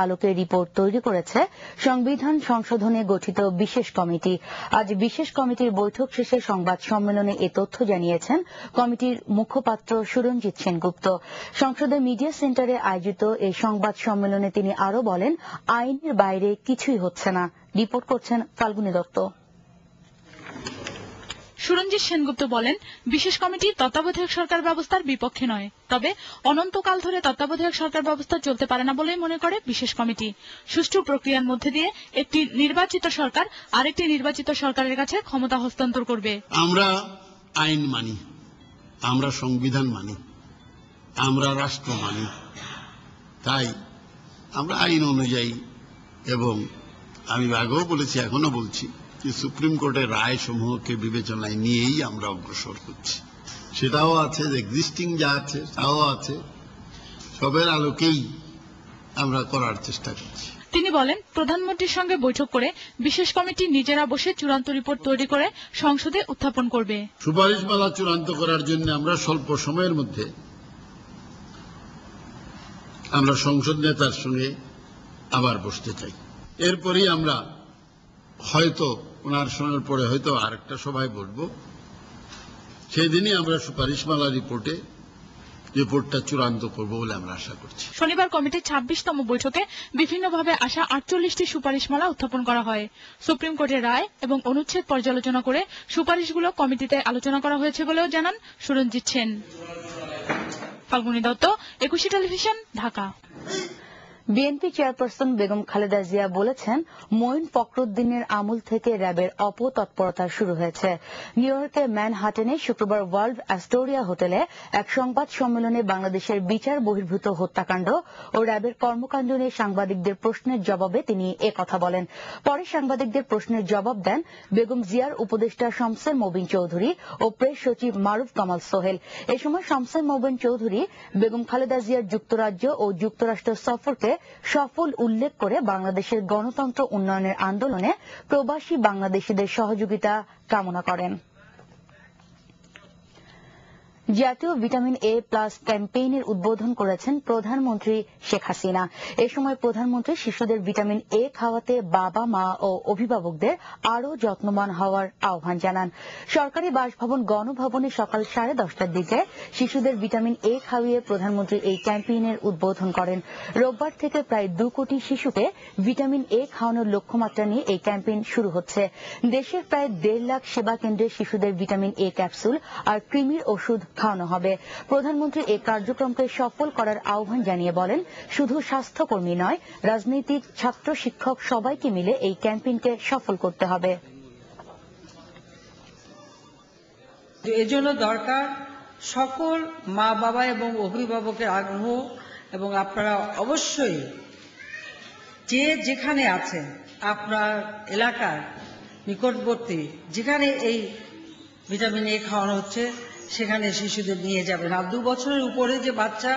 আলোকে রিপোর্ট তৈরি করেছে সংবিধান সংশোধনে গঠিত বিশেষ কমিটি। আজ বিশেষ কমিটির বৈঠক শেষে সংবাদ সম্মেলনে এ তথ্য জানিয়েছেন কমিটির মুখপাত্র সুরঞ্জিত সেনগুপ্ত। সংসদের মিডিয়া সেন্টারে আয়োজিত এই সংবাদ সম্মেলনে তিনি আরও বলেন, আইনের বাইরে কিছুই হচ্ছে না। রিপোর্ট করছেন ফাল্গুনী দত্ত। সুরঞ্জিত সেনগুপ্ত বলেন, বিশেষ কমিটি তত্ত্বাবধায়ক সরকার ব্যবস্থার বিপক্ষে নয়, তবে অনন্তকাল ধরে তত্ত্বাবধায়ক সরকার ব্যবস্থা চলতে পারে না বলেই মনে করে বিশেষ কমিটি। সুষ্ঠু প্রক্রিয়ার মধ্যে দিয়ে একটি নির্বাচিত সরকার আরেকটি নির্বাচিত সরকারের কাছে ক্ষমতা হস্তান্তর করবে। আমরা আইন মানি, আমরা সংবিধান মানি, আমরা রাষ্ট্র মানি, তাই আমরা আইন অনুযায়ী, এবং আমি আগেও বলেছি এখনো বলছি যে সুপ্রিম কোর্টের রায় সমূহকে বিবেচনায় নিয়েই আমরা অগ্রসর হচ্ছি। সেটাও আছে, এক্সিস্টিং যা আছে তাও আছে, সবের আলোকেই আমরা করার চেষ্টা করছি। তিনি বলেন, প্রধানমন্ত্রীর সঙ্গে বৈঠক করে বিশেষ কমিটি নিজেরা বসে চূড়ান্ত রিপোর্ট তৈরি করে সংসদে উত্থাপন করবে। সুপারিশমালা চূড়ান্ত করার জন্য আমরা স্বল্প সময়ের মধ্যে আমরা সংসদ নেতার সঙ্গে আবার বসতে চাই। এরপরই আমরা হয়তো ওনার সময়ের পরে হয়তো আরেকটা সভায় বসবো, সেই দিনই আমরা সুপারিশমালা রিপোর্টটা চূড়ান্ত করব বলে আমরা আশা করছি। শনিবার কমিটির 26তম বৈঠকে বিভিন্নভাবে আসা 48টি সুপারিশমালা উত্থাপন করা হয়। সুপ্রিম কোর্টের রায় এবং অনুচ্ছেদ পর্যালোচনা করে সুপারিশগুলো কমিটিতে আলোচনা করা হয়েছে বলেও জানান Suranjit Sen. Falguni Dutta, 21 television, Dhaka. BNP chairperson Begum Khaleda Zia বলেছেন, মঈন ফখরুদ্দিনের আমল থেকে র্যাবের অপতৎপরতা শুরু হয়েছে। নিউ ইয়র্কের ম্যানহাটেনে শুক্রবার ওয়ার্ল্ড অ্যাস্টোরিয়া হোটেলে এক সংবাদ সম্মেলনে বাংলাদেশের বিচার বহির্ভূত হত্যাকাণ্ড ও র্যাবের কর্মকাণ্ড নিয়ে সাংবাদিকদের প্রশ্নের জবাবে তিনি একথা বলেন। পরে সাংবাদিকদের প্রশ্নের জবাব দেন বেগম জিয়ার উপদেষ্টা শমসের মোবিন চৌধুরী ও প্রেস সচিব মারুফ কামাল সোহেল। এ সময় শমসের মোবিন চৌধুরী বেগম খালেদা জিয়ার যুক্তরাজ্য ও যুক্তরাষ্ট্র সফরকে সফল উল্লেখ করে বাংলাদেশের গণতন্ত্র উন্নয়নের আন্দোলনে প্রবাসী বাংলাদেশিদের সহযোগিতা কামনা করেন। জাতীয় ভিটামিন এ প্লাস ক্যাম্পেইনের উদ্বোধন করেছেন প্রধানমন্ত্রী শেখ হাসিনা। এ সময় প্রধানমন্ত্রী শিশুদের ভিটামিন এ খাওয়াতে বাবা মা ও অভিভাবকদের আরও যত্নবান হওয়ার আহ্বান জানান। সরকারি বাসভবন গণভবনে সকাল 10:30টার দিকে শিশুদের ভিটামিন এ খাওয়িয়ে প্রধানমন্ত্রী এই ক্যাম্পেইনের উদ্বোধন করেন। রোববার থেকে প্রায় 2 কোটি শিশুকে ভিটামিন এ খাওয়ানোর লক্ষ্যমাত্রা নিয়ে এই ক্যাম্পেইন শুরু হচ্ছে। দেশের প্রায় 1.5 লাখ সেবা কেন্দ্রে শিশুদের ভিটামিন এ ক্যাপসুল আর কৃমির ওষুধ খাওয়ানো হবে। প্রধানমন্ত্রী এই কার্যক্রমকে সফল করার আহ্বান জানিয়ে বলেন, শুধু স্বাস্থ্যকর্মী নয়, রাজনীতিক, ছাত্র, শিক্ষক সবাইকে মিলে এই ক্যাম্পেইনকে সফল করতে হবে। এজন্য দরকার সকল মা বাবা এবং অভিভাবকের আগ্রহ, এবং আপনারা অবশ্যই যে যেখানে আছেন আপনার এলাকার নিকটবর্তী যেখানে এই ভিটামিন এ খাওয়ানো হচ্ছে সেখানে শিশুদের নিয়ে যাবেন। আর 2 বছরের উপরে যে বাচ্চা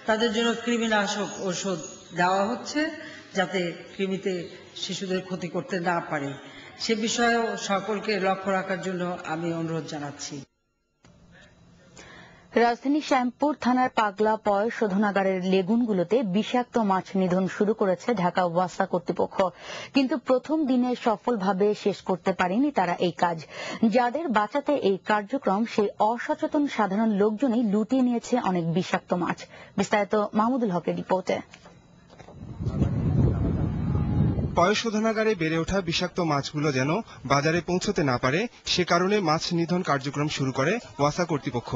তাদের জন্য কৃমিনাশক ওষুধ দেওয়া হচ্ছে যাতে কৃমিতে শিশুদের ক্ষতি করতে না পারে, সে বিষয়েও সকলকে লক্ষ্য রাখার জন্য আমি অনুরোধ জানাচ্ছি। রাজধানী শ্যামপুর থানার পাগলা পয় শোধনাগারের লেগুনগুলোতে বিষাক্ত মাছ নিধন শুরু করেছে ঢাকা ওয়াসা কর্তৃপক্ষ, কিন্তু প্রথম দিনে সফলভাবে শেষ করতে পারেনি তারা এই কাজ। যাদের বাঁচাতে এই কার্যক্রম, সেই অসচেতন সাধারণ লোকজনই লুটিয়ে নিয়েছে অনেক বিষাক্ত মাছ। বিস্তারিত মাহমুদুল হকের রিপোর্টে। পয় শোধনাগারে বেড়ে ওঠা বিষাক্ত মাছগুলো যেন বাজারে পৌঁছতে না পারে, সে কারণে মাছ নিধন কার্যক্রম শুরু করে ওয়াসা কর্তৃপক্ষ।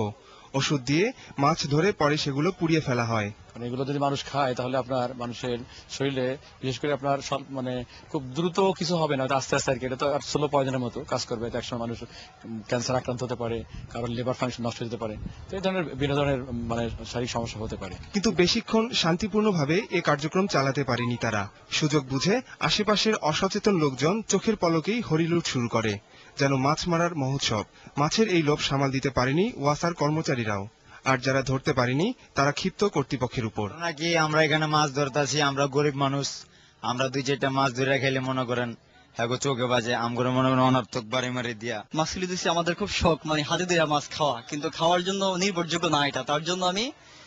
ওষুধ দিয়ে মাছ ধরে পরে সেগুলো পুড়িয়ে ফেলা হয়। এগুলো যদি মানুষ খায় তাহলে আপনার মানুষের শরীরে বিশেষ করে আপনার খুব দ্রুত কিছু হবে না, আস্তে আস্তে আর কি। এটা তো স্লো পয়জনের মতো কাজ করবে। একসময় মানুষ ক্যান্সার আক্রান্ত হতে পারে, কারণ লিভার ফাংশন নষ্ট হতে পারে, তো এই ধরনের বিভিন্ন ধরনের শারীরিক সমস্যা হতে পারে। কিন্তু বেশিক্ষণ শান্তিপূর্ণভাবে এ কার্যক্রম চালাতে পারেনি তারা। সুযোগ বুঝে আশেপাশের অসচেতন লোকজন চোখের পলকেই হরিলুট শুরু করে, যেন মাছ মারার মহোৎসব। মাছের এই লোভ সামাল দিতে পারেনি ওয়াসার কর্মচারীরাও, আর যারা ধরতে পারেনি তারা ক্ষিপ্ত কর্তৃপক্ষের উপর। নাকি আমরা এখানে মাছ ধরতেছি, আমরা গরিব মানুষ, আমরা 2-4টা মাছ ধরে খেলে মনে করেন হ্যাঁ চোখে বাজে, আমগরে মনে করেন অনর্থক বাড়ি মারি দিয়া। মাছগুলি দিচ্ছি আমাদের খুব শখ, হাতে দেওয়া মাছ খাওয়া, কিন্তু খাওয়ার জন্য নির্ভরযোগ্য না এটা। তার জন্য আমি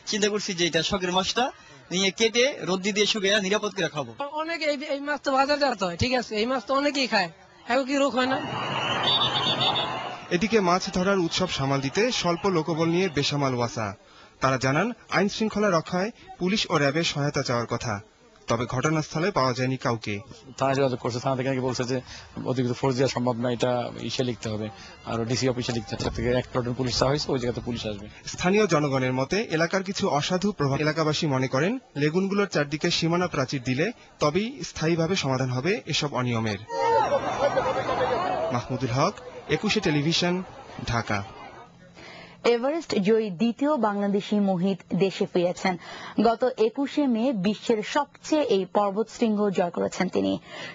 চিন্তা করছি যে এটা শখের মাছটা নিয়ে কেটে রোদ্দি দিয়ে শুকিয়ে নিরাপদ করে খাবো। অনেকে এই মাছ তো বাজারজাত হয়, ঠিক আছে, এই মাছ তো অনেকেই খায়, এখন কি রোগ হয় না? এদিকে মাছ ধরার উৎসব সামাল দিতে স্বল্প লোকবল নিয়ে বেসামাল ওয়াসা। তারা জানান আইন শৃঙ্খলা রক্ষায় পুলিশ ও র্যাবের সহায়তা চাওয়ার কথা, তবে ঘটনাস্থলে পাওয়া যায়নি কাউকে। থানা যোগাযোগ করছে, থানা থেকে নাকি বলছে যে অতিরিক্ত ফোর্স দেওয়া সম্ভব না, এটা ইসে লিখতে হবে, আর ডিসি অফিসে লিখতে হবে, থেকে এক প্লাটুন পুলিশ চাওয়া হয়েছে, ওই জায়গাতে পুলিশ আসবে। স্থানীয় জনগণের মতে এলাকার কিছু অসাধু প্রভাব এলাকাবাসী মনে করেন লেগুনগুলোর চারদিকে সীমানা প্রাচীর দিলে তবেই স্থায়ীভাবে সমাধান হবে এসব অনিয়মের। মাহমুদুল হক, 21 টেলিভিশন, ঢাকা। এভারেস্ট জয়ী দ্বিতীয় বাংলাদেশি মোহিত দেশে ফিরেছেন। গত 21শে মে বিশ্বের সবচেয়ে এই পর্বতশৃঙ্গ জয় করেছেন তিনি।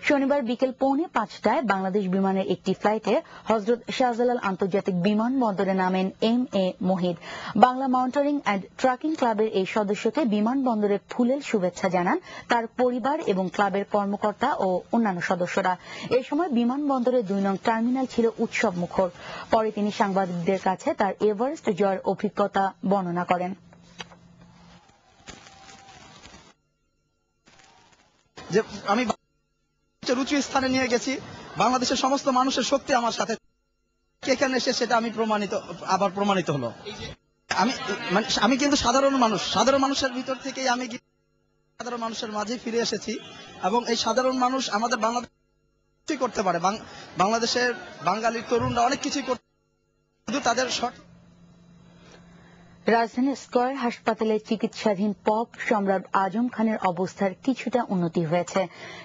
শনিবার বিকেল 4:45টায় বাংলাদেশ বিমানের একটি ফ্লাইটে হযরত শাহজালাল আন্তর্জাতিক বিমানবন্দরে নামেন MA Mohit. Bangla mountaineering and trucking ক্লাবের এই সদস্যকে বিমানবন্দরে ফুলেল শুভেচ্ছা জানান তার পরিবার এবং ক্লাবের কর্মকর্তা ও অন্যান্য সদস্যরা। এ সময় বিমানবন্দরের 2 নং টার্মিনাল ছিল উৎসব মুখর। পরে তিনি সাংবাদিকদের কাছে তার এভারেস্ট জয়ের অভিজ্ঞতা বর্ণনা করেন। যে আমি উঁচু স্থানে নিয়ে গেছি, বাংলাদেশের সমস্ত মানুষের শক্তি আমার সাথে, এখানে এসে সেটা আমি প্রমাণিত হলো। আমি কিন্তু সাধারণ মানুষের ভিতর থেকেই আমি সাধারণ মানুষের মাঝে ফিরে এসেছি, এবং এই সাধারণ মানুষ আমাদের বাংলাদেশ করতে পারে, বাংলাদেশের বাঙালির তরুণরা অনেক কিছুই করতে, শুধু তাদের রাজধানীর স্কয়ার হাসপাতালে চিকিৎসাধীন পপ সম্রাট আজম খানের অবস্থার কিছুটা উন্নতি হয়েছে।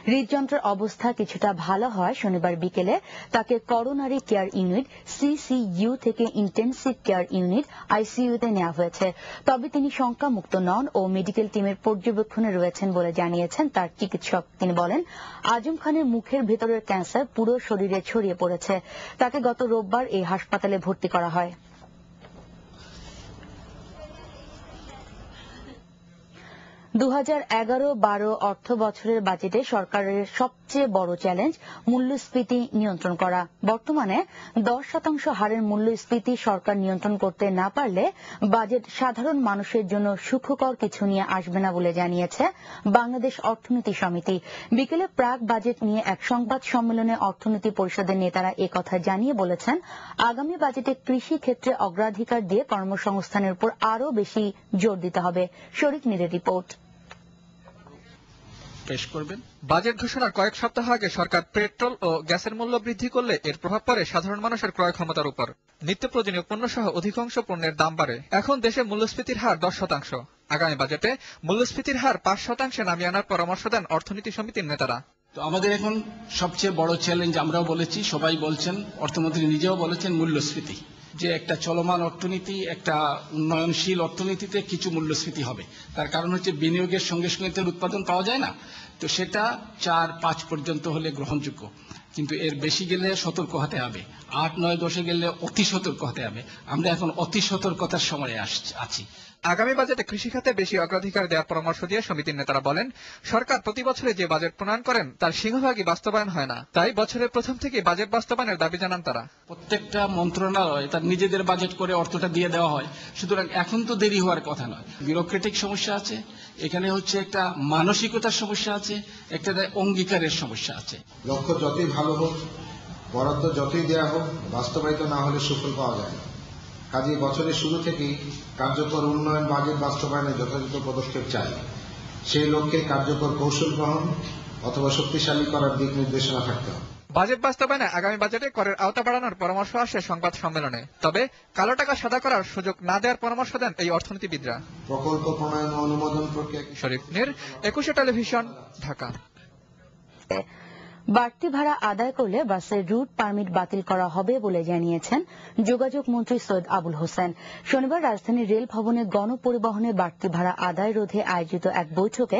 হৃদযন্ত্রের অবস্থা কিছুটা ভালো হয় শনিবার বিকেলে তাকে করোনারি কেয়ার ইউনিট CCU থেকে ইন্টেনসিভ কেয়ার ইউনিট ICU-তে নেওয়া হয়েছে। তবে তিনি শঙ্কামুক্ত নন ও মেডিকেল টিমের পর্যবেক্ষণে রয়েছেন বলে জানিয়েছেন তার চিকিৎসক। তিনি বলেন, আজম খানের মুখের ভেতরের ক্যান্সার পুরো শরীরে ছড়িয়ে পড়েছে। তাকে গত রোববার এই হাসপাতালে ভর্তি করা হয়। 2011-12 অর্থ বছরের বাজেটে সরকারের সবচেয়ে বড় চ্যালেঞ্জ মূল্যস্ফীতি নিয়ন্ত্রণ করা। বর্তমানে 10% হারের মূল্যস্ফীতি সরকার নিয়ন্ত্রণ করতে না পারলে বাজেট সাধারণ মানুষের জন্য সুখকর কিছু নিয়ে আসবে না বলে জানিয়েছে বাংলাদেশ অর্থনীতি সমিতি। বিকেলে প্রাক বাজেট নিয়ে এক সংবাদ সম্মেলনে অর্থনীতি পরিষদের নেতারা একথা জানিয়ে বলেছেন, আগামী বাজেটে কৃষি ক্ষেত্রে অগ্রাধিকার দিয়ে কর্মসংস্থানের উপর আরও বেশি জোর দিতে হবে। শরীফ নীরের রিপোর্ট। পেশ করবেন। বাজেট ঘোষণার কয়েক সপ্তাহ আগে সরকার পেট্রোল ও গ্যাসের মূল্য বৃদ্ধি করলে এর প্রভাব পড়ে সাধারণ মানুষের ক্রয় ক্ষমতার উপর। নিত্য প্রয়োজনীয় পণ্য সহ অধিকাংশ পণ্যের দাম বাড়ে। এখন দেশে মূল্যস্ফীতির হার 10%। আগামী বাজেটে মূল্যস্ফীতির হার 5% নামিয়ে আনার পরামর্শ দেন অর্থনীতি সমিতির নেতারা। তো আমাদের এখন সবচেয়ে বড় চ্যালেঞ্জ, আমরাও বলেছি, সবাই বলছেন, অর্থমন্ত্রী নিজেও বলেছেন, মূল্যস্ফীতি। যে একটা চলমান অর্থনীতি, একটা উন্নয়নশীল অর্থনীতিতে কিছু মূল্যস্ফীতি হবে। তার কারণ হচ্ছে বিনিয়োগের সঙ্গে সঙ্গে তেল উৎপাদন পাওয়া যায় না, তো সেটা 4-5 পর্যন্ত হলে গ্রহণযোগ্য, কিন্তু এর বেশি গেলে সতর্ক হতে হবে। 8-9-10 গেলে অতি সতর্ক হতে হবে। আমরা এখন অতি সতর্কতার সময়ে আছি। আগামী বাজেটে কৃষিখাতে বেশি অগ্রাধিকার দেওয়ার পরামর্শ দিয়ে সমিতির নেতারা বলেন, সরকার প্রতি বছরে যে বাজেট প্রণয়ন করেন তার সিংহভাগই বাস্তবায়ন হয় না, তাই বছরের প্রথম থেকে বাজেট বাস্তবায়নের দাবি জানান তারা। প্রত্যেকটা মন্ত্রণালয় তার নিজেদের বাজেট করে অর্থটা দিয়ে দেওয়া হয়, সুতরাং এখন তো দেরি হওয়ার কথা নয়। ব্যুরোক্রেটিক সমস্যা আছে, এখানে হচ্ছে একটা মানসিকতার সমস্যা আছে, একটা অঙ্গীকারের সমস্যা আছে। লক্ষ্য যতই ভালো হোক, বরাদ্দ যতই দেওয়া হোক, বাস্তবায়িত না হলে সুফল পাওয়া যায় না। কাজে বছরের শুরু থেকেই কার্যকর উন্নয়ন বাজেট বাস্তবায়নে যথাযথ পদক্ষেপ চাই। সেই লক্ষ্যে কার্যকর কৌশল গ্রহণ অথবা শক্তিশালী করার দিক নির্দেশনা থাকতে হবে। বাজেট বাস্তবায়নে আগামী বাজেটে করের আওতা বাড়ানোর পরামর্শ আসে সংবাদ সম্মেলনে। তবে কালো টাকা সাদা করার সুযোগ না দেওয়ার পরামর্শ দেন এই অর্থনীতিবিদরা। প্রকল্প প্রণয়ন ও অনুমোদন প্রক্রিয়া। শরীফ নীর, 21 টেলিভিশন, ঢাকা। বাড়তি ভাড়া আদায় করলে বাসের রুট পারমিট বাতিল করা হবে বলে জানিয়েছেন যোগাযোগ মন্ত্রী সৈয়দ আবুল হোসেন। শনিবার রাজধানীর রেল ভবনে গণপরিবহনে বাড়তি ভাড়া আদায় রোধে আয়োজিত এক বৈঠকে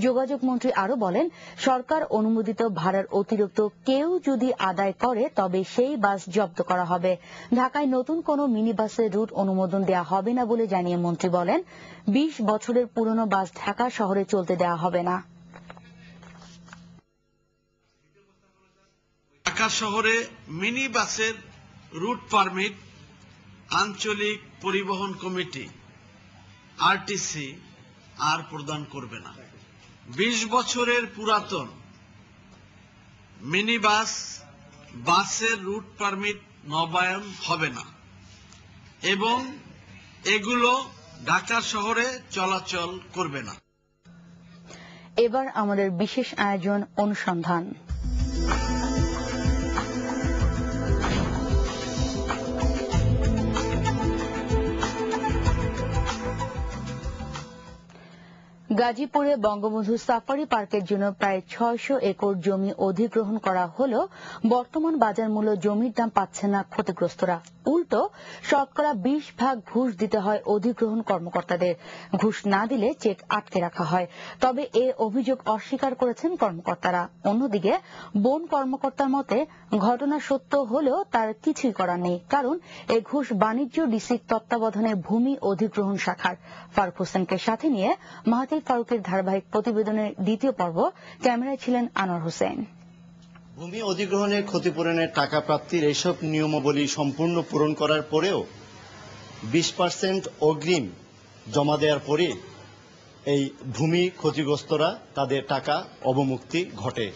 যোগাযোগ মন্ত্রী আরও বলেন, সরকার অনুমোদিত ভাড়ার অতিরিক্ত কেউ যদি আদায় করে তবে সেই বাস জব্দ করা হবে। ঢাকায় নতুন কোনো মিনি বাসের রুট অনুমোদন দেওয়া হবে না বলে জানিয়ে মন্ত্রী বলেন, 20 বছরের পুরনো বাস ঢাকা শহরে চলতে দেওয়া হবে না। ঢাকা শহরে মিনি বাসের রুট পারমিট আঞ্চলিক পরিবহন কমিটি RTC আর প্রদান করবে না। 20 বছরের পুরাতন মিনি বাসের রুট পারমিট নবায়ন হবে না এবং এগুলো ঢাকা শহরে চলাচল করবে না। এবার আমাদের বিশেষ আয়োজন অনুসন্ধান। গাজীপুরে বঙ্গবন্ধু সাফারি পার্কের জন্য প্রায় 600 একর জমি অধিগ্রহণ করা হলেও বর্তমান বাজার মূল্য জমির দাম পাচ্ছে না ক্ষতিগ্রস্তরা। উল্টো শতকরা 20% ঘুষ দিতে হয় অধিগ্রহণ কর্মকর্তাদের। ঘুষ না দিলে চেক আটকে রাখা হয়। তবে এ অভিযোগ অস্বীকার করেছেন কর্মকর্তারা। অন্যদিকে বন কর্মকর্তার মতে ঘটনা সত্য হলেও তার কিছুই করার নেই, কারণ এ ঘুষ বাণিজ্য ডিসির তত্ত্বাবধানে ভূমি অধিগ্রহণ শাখার। ফারুক হোসেনকে সাথে নিয়ে মাহাতির ফারুকের ধারাবাহিক প্রতিবেদনের দ্বিতীয় পর্ব। ক্যামেরায় ছিলেন আনোয়ার হোসেন। ভূমি অধিগ্রহণের ক্ষতিপূরণের টাকা প্রাপ্তির এইসব নিয়মাবলী সম্পূর্ণ পূরণ করার পরেও 20% অগ্রিম জমা দেওয়ার পরে এই ভূমি ক্ষতিগ্রস্তরা তাদের টাকা অবমুক্তি ঘটে।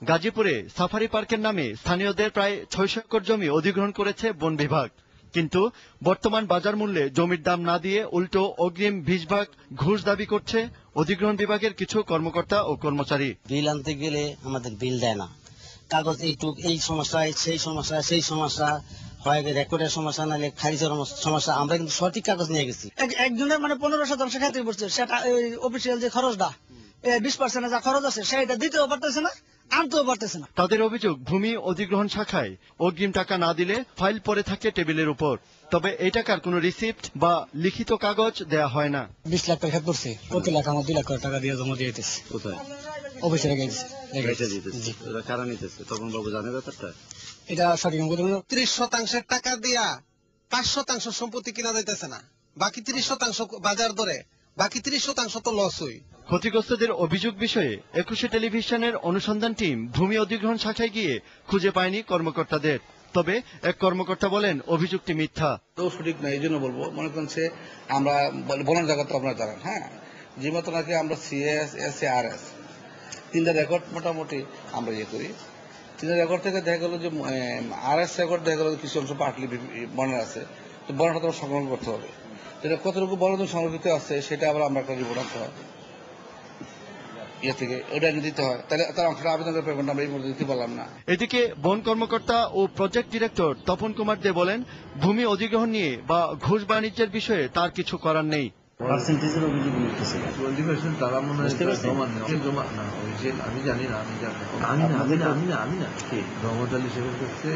গাজীপুরে সাফারি পার্কের নামে স্থানীয়দের প্রায় 600 একর জমি অধিগ্রহণ করেছে বন বিভাগ, কিন্তু বর্তমান বাজার মূল্যে জমির দাম না দিয়ে উল্টো অগ্রিম 20% ঘুষ দাবি করছে অধিগ্রহণ বিভাগের কিছু কর্মকর্তা ও কর্মচারী। বিল আনতে গেলে আমাদের বিল দেয় না, কাগজ এইটুক, এই সমস্যা, সেই সমস্যা হয়, রেকর্ডের সমস্যা, নাহলে খারিজের সমস্যা। আমরা কিন্তু সঠিক কাগজ নিয়ে গেছি। একজনের 15% খাতে পড়ছে, সেটা অফিসিয়াল যে খরচটা 20% যা খরচ আছে সেটা দিতেও পারতেছে না, আনতেও পারতেছে না। তাদের অভিযোগ, ভূমি অধিগ্রহণ শাখায় অগ্রিম টাকা না দিলে ফাইল পড়ে থাকে টেবিলের উপর, তবে এই টাকার কোনো রিসিপ্ট বা লিখিত কাগজ দেয়া হয় না। 20 লাখ টাকা পড়ছে, প্রতি লাখ আমার 2 লাখ টাকা দিয়ে জমা দিয়ে দিতেছে। কোথায়? অফিসে রেখে দিতেছে। কারা নিতেছে তখন বাবু জানে ব্যাপারটা? এটা সঠিক 30% টাকা দিয়া 5% সম্পত্তি কিনা যাইতেছে না, বাকি 30% বাজার দরে, বাকি 30% তো লস হই। ক্ষতিগ্রস্তদের অভিযোগ বিষয়ে 21 টেলিভিশনের অনুসন্ধান টিম ভূমি অধিগ্রহণ শাখায় গিয়ে খুঁজে পায়নি কর্মকর্তাদের। তবে এক কর্মকর্তা বলেন অভিযোগটি মিথ্যা। তো সঠিক না, এই জন্য বলবো, মনে করেন আমরা বনের জায়গা তো আপনারা জানেন, হ্যাঁ, যে মতো নাকি আমরা সিএস, এসএআরএস 3টা রেকর্ড মোটামুটি আমরা করি। 3টা রেকর্ড থেকে দেখা গেল যে আরএস রেকর্ড দেখা গেল কিছু অংশ পার্টলি বনের আছে, তো বনটা তো সংরক্ষণ করতে হবে। যেটা কতটুকু বন সংরক্ষিত আছে সেটা আবার আমরা একটা রিপোর্ট আনতে হয় থেকে, ওটা দিতে হয়, তাহলে তার অংশটা আবেদন করে পেমেন্ট আমরা এই মুহূর্তে দিতে পারলাম না। এদিকে বন কর্মকর্তা ও প্রজেক্ট ডিরেক্টর তপন কুমার দে বলেন ভূমি অধিগ্রহণ নিয়ে বা ঘুষ বাণিজ্যের বিষয়ে তার কিছু করার নেই। আমি জানি না, রহমত আলী সাহেবের কাছে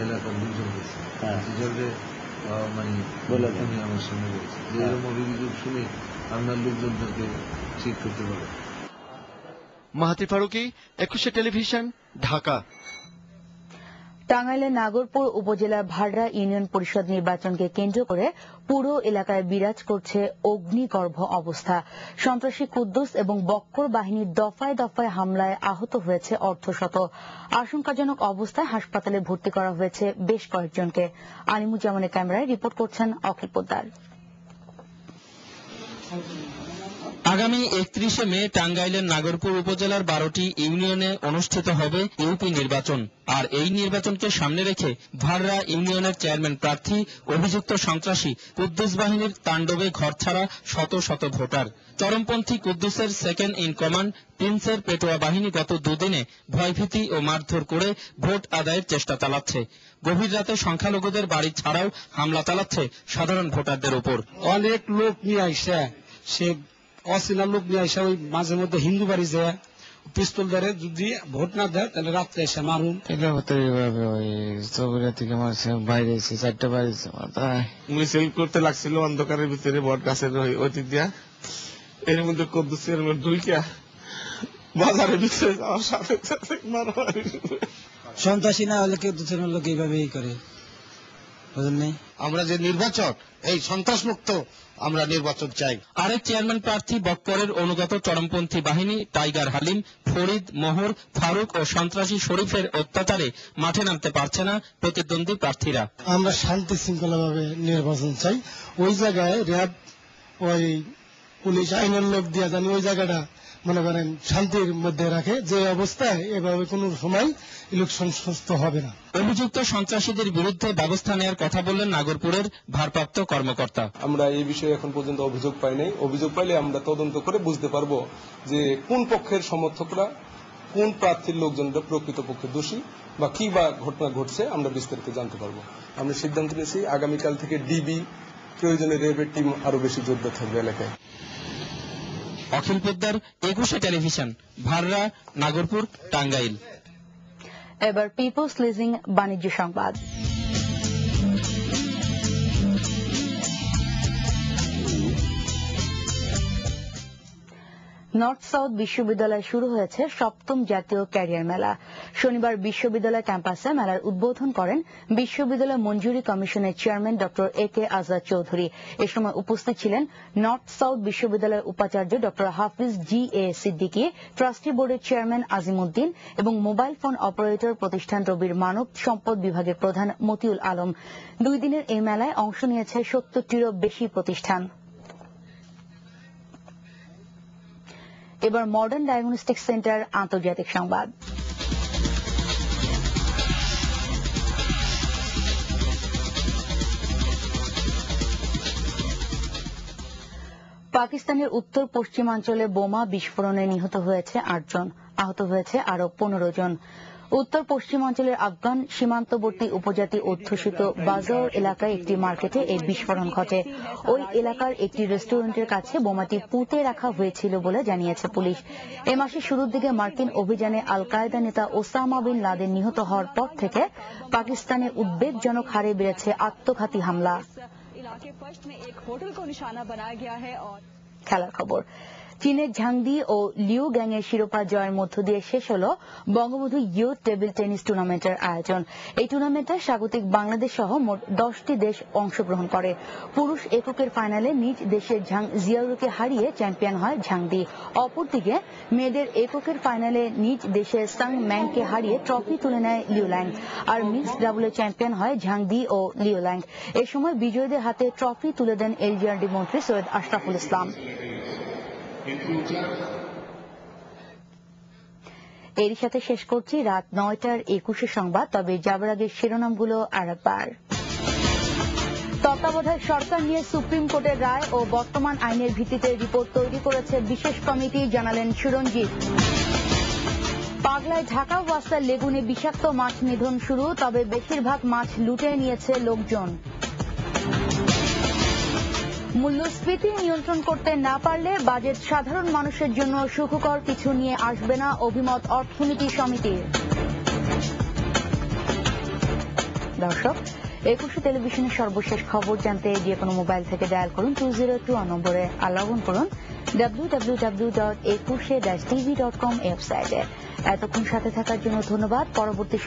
এলাকার লোকজন গেছে, মানে উনি আমার সামনে বলছে যে এরকম অভিযোগ শুনে আপনার লোকজনদেরকে ঠিক করতে পারে। মাহাতির ফারুকি, 21 টেলিভিশন, ঢাকা। টাঙ্গাইলের নাগরপুর উপজেলার ভাড়রা ইউনিয়ন পরিষদ নির্বাচনকে কেন্দ্র করে পুরো এলাকায় বিরাজ করছে অগ্নিগর্ভ অবস্থা। সন্ত্রাসী কুদ্দুস এবং বক্কর বাহিনীর দফায় দফায় হামলায় আহত হয়েছে অর্ধশত। আশঙ্কাজনক অবস্থায় হাসপাতালে ভর্তি করা হয়েছে বেশ কয়েকজনকে। আলিমুজ্জামানের ক্যামেরায় রিপোর্ট করছেন অখিল পোদ্দার। আগামী 31 মে টাঙ্গাইলের নাগরপুর উপজেলার 12টি ইউনিয়নে অনুষ্ঠিত হবে ইউপি নির্বাচন। আর এই নির্বাচনকে সামনে রেখে ভাড়রা ইউনিয়নের চেয়ারম্যান প্রার্থী অভিযুক্ত সন্ত্রাসী কুদ্দুস বাহিনীর তাণ্ডবে ঘরছাড়া শত শত ভোটার। চরমপন্থী কুদ্দুসের সেকেন্ড ইন কমান্ড প্রিন্সের পেটোয়া বাহিনী গত দুদিনে ভয়ভীতি ও মারধর করে ভোট আদায়ের চেষ্টা চালাচ্ছে। গভীর রাতে সংখ্যালঘুদের বাড়ি ছাড়াও হামলা চালাচ্ছে সাধারণ ভোটারদের উপর। অনেক লোক নিয়ে আইসা, সে অচেনা লোক নিয়ে আইসা ওই মাঝে মধ্যে হিন্দু বাড়ি যায় পিস্তল ধরে, যদি ভোট না দেয় তাহলে রাত্রে এসে মারুন। এটা হতো এইভাবে, ওই চৌরা থেকে মারছে, বাইরে এসে 4টা বাড়িছে মাথায়। মিছিল করতে লাগছিল অন্ধকারের ভিতরে বট গাছের ওই দিয়া, এর মধ্যে কুদ্দুসের ঢুইকা বাজারের ভিতরে যাওয়ার সাথে সাথে মারামারি। সন্ত্রাসী না হলে কেউ দুজনের লোক এইভাবেই করে, বুঝলেন? আমরা যে নির্বাচন, এই সন্ত্রাস মুক্ত আমরা নির্বাচন চাই। আরেক চেয়ারম্যান প্রার্থী বক্করের অনুগত চরমপন্থী বাহিনী টাইগার হালিম, ফরিদ, মোহর, ফারুক ও সন্ত্রাসী শরীফের অত্যাচারে মাঠে নামতে পারছে না প্রতিদ্বন্দ্বী প্রার্থীরা। আমরা শান্তি শৃঙ্খলা ভাবে নির্বাচন চাই। ওই জায়গায় র্যাব ওই পুলিশ আইনের লোক দিয়ে জানি ওই জায়গাটা মনে করেন শান্তির মধ্যে রাখে, যে অবস্থায় এভাবে কোনো সময় ইলেকশন সুস্থ হবে না। অভিযুক্ত সন্ত্রাসীদের বিরুদ্ধে ব্যবস্থা নেওয়ার কথা বললেন নাগরপুরের ভারপ্রাপ্ত কর্মকর্তা। আমরা এই বিষয়ে এখন পর্যন্ত অভিযোগ পাই নাই। অভিযোগ পাইলে আমরা তদন্ত করে বুঝতে পারবো যে কোন পক্ষের সমর্থকরা, কোন প্রার্থীর লোকজনরা প্রকৃতপক্ষে দোষী বা কি বা ঘটনা ঘটছে আমরা বিস্তারিত জানতে পারবো। আমরা সিদ্ধান্ত নিয়েছি আগামীকাল থেকে ডিবি, প্রয়োজনে র্যাবের টিম আরো বেশি জোরদার থাকবে এলাকায়। অখিল পোদ্দার, 21 টেলিভিশন, ভাররা, নাগরপুর, টাঙ্গাইল। এবার পিপলস লিজিং বাণিজ্য সংবাদ। নর্থ সাউথ বিশ্ববিদ্যালয়ে শুরু হয়েছে 7ম জাতীয় ক্যারিয়ার মেলা। শনিবার বিশ্ববিদ্যালয় ক্যাম্পাসে মেলার উদ্বোধন করেন বিশ্ববিদ্যালয় মঞ্জুরি কমিশনের chairman doctor AK Azad Chowdhury. এ সময় উপস্থিত ছিলেন নর্থ সাউথ বিশ্ববিদ্যালয়ের উপাচার্য doctor Hafiz GA Siddiqui, trustee বোর্ডের চেয়ারম্যান আজিমউদ্দিন এবং মোবাইল ফোন অপারেটর প্রতিষ্ঠান রবির মানব সম্পদ বিভাগের প্রধান মতিউল আলম। 2 দিনের এই মেলায় অংশ নিয়েছে 70টিরও বেশি প্রতিষ্ঠান। এবার মডার্ন ডায়াগনস্টিক সেন্টার আন্তর্জাতিক সংবাদ। পাকিস্তানের উত্তর পশ্চিমাঞ্চলে বোমা বিস্ফোরণে নিহত হয়েছে 8 জন, আহত হয়েছে আরো 15 জন। উত্তর পশ্চিমাঞ্চলের আফগান সীমান্তবর্তী উপজাতি অধ্যুষিত বাজার এলাকায় একটি মার্কেটে এই বিস্ফোরণ ঘটে। ওই এলাকার একটি রেস্টুরেন্টের কাছে বোমাটি পুঁতে রাখা হয়েছিল বলে জানিয়েছে পুলিশ। এ মাসের শুরুর দিকে মার্কিন অভিযানে আল কায়েদা নেতা ওসামা বিন লাদেন নিহত হওয়ার পর থেকে পাকিস্তানে উদ্বেগজনক হারে বেড়েছে আত্মঘাতী হামলা। খেলার খবর। চীনের ঝাংদি ও লিউ গ্যাং এর শিরোপা জয়ের মধ্য দিয়ে শেষ হল বঙ্গবন্ধু ইয়ুথ টেবিল টেনিস টুর্নামেন্টের আয়োজন। এই টুর্নামেন্টে স্বাগতিক বাংলাদেশ সহ মোট 10টি দেশ অংশগ্রহণ করে। পুরুষ এককের ফাইনালে নিজ দেশের ঝাং জিয়াউরুকে হারিয়ে চ্যাম্পিয়ন হয় ঝাংদি। অপরদিকে মেয়েদের এককের ফাইনালে নিজ দেশের সাং ম্যাংকে হারিয়ে ট্রফি তুলে নেয় লিউল্যাং। আর মিক্সড ডাবলে চ্যাম্পিয়ন হয় ঝাংদি ও লিউল্যাং। এ সময় বিজয়ীদের হাতে ট্রফি তুলে দেন LGRD মন্ত্রী সৈয়দ আশরাফুল ইসলাম। এরই সাথে শেষ করছি রাত 9টার 21 সংবাদ। তবে যাবার আগে শিরোনামগুলো আরেকবার। তত্ত্বাবধায়ক সরকার নিয়ে সুপ্রিম কোর্টের রায় ও বর্তমান আইনের ভিত্তিতে রিপোর্ট তৈরি করেছে বিশেষ কমিটি, জানালেন সুরঞ্জিত। পাগলায় ঢাকা ওয়াসার লেগুনে বিষাক্ত মাছ নিধন শুরু, তবে বেশিরভাগ মাছ লুটে নিয়েছে লোকজন। মূল্যস্ফীতি নিয়ন্ত্রণ করতে না পারলে বাজেট সাধারণ মানুষের জন্য সুখকর কিছু নিয়ে আসবে না, অভিমত অর্থনীতি সমিতির। দর্শক, 21 টেলিভিশনের সর্বশেষ খবর জানতে যে কোনো মোবাইল থেকে ডায়াল করুন 202 নম্বরে আর লগ ইন করুন www.21-tv.com ওয়েবসাইটে। এতক্ষণ সাথে থাকার জন্য ধন্যবাদ। পরবর্তী